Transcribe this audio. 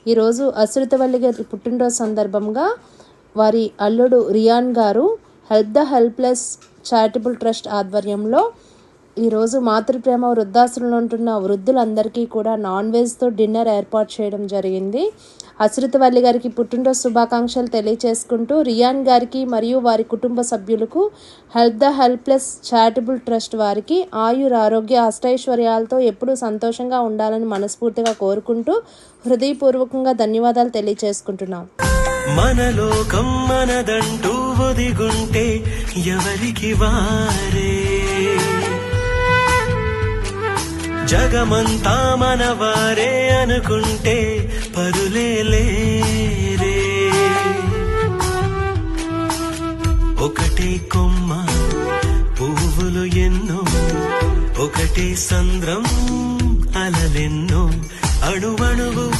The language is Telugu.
ఈరోజు అశ్రితవల్లి గారి పుట్టినరోజు సందర్భంగా వారి అల్లుడు రియాన్ గారు help the helpless charitable trust ఆధ్వర్యంలో ఈరోజు మాతృప్రేమ వృద్ధాశ్రమంలో ఉంటున్న వృద్ధులందరికీ కూడా నాన్ వెజ్తో డిన్నర్ ఏర్పాటు చేయడం జరిగింది. అశ్రితవల్లి గారికి పుట్టినరోజు శుభాకాంక్షలు తెలియచేసుకుంటూ రియాన్ గారికి మరియు వారి కుటుంబ సభ్యులకు help the helpless charitable trust వారికి ఆరోగ్య అష్టైశ్వర్యాలతో ఎప్పుడూ సంతోషంగా ఉండాలని మనస్ఫూర్తిగా కోరుకుంటూ హృదయపూర్వకంగా ధన్యవాదాలు తెలియచేసుకుంటున్నాం. మన లోకం మనదంటూ ఒదిగుంటే ఎవరికి వారే, జగమంతా మనవారే అనుకుంటే పరులే లేరే. ఒకటే కొమ్మ పువ్వులు ఎన్నో, ఒకటే సంద్రం అలలెన్నో, అణువణువు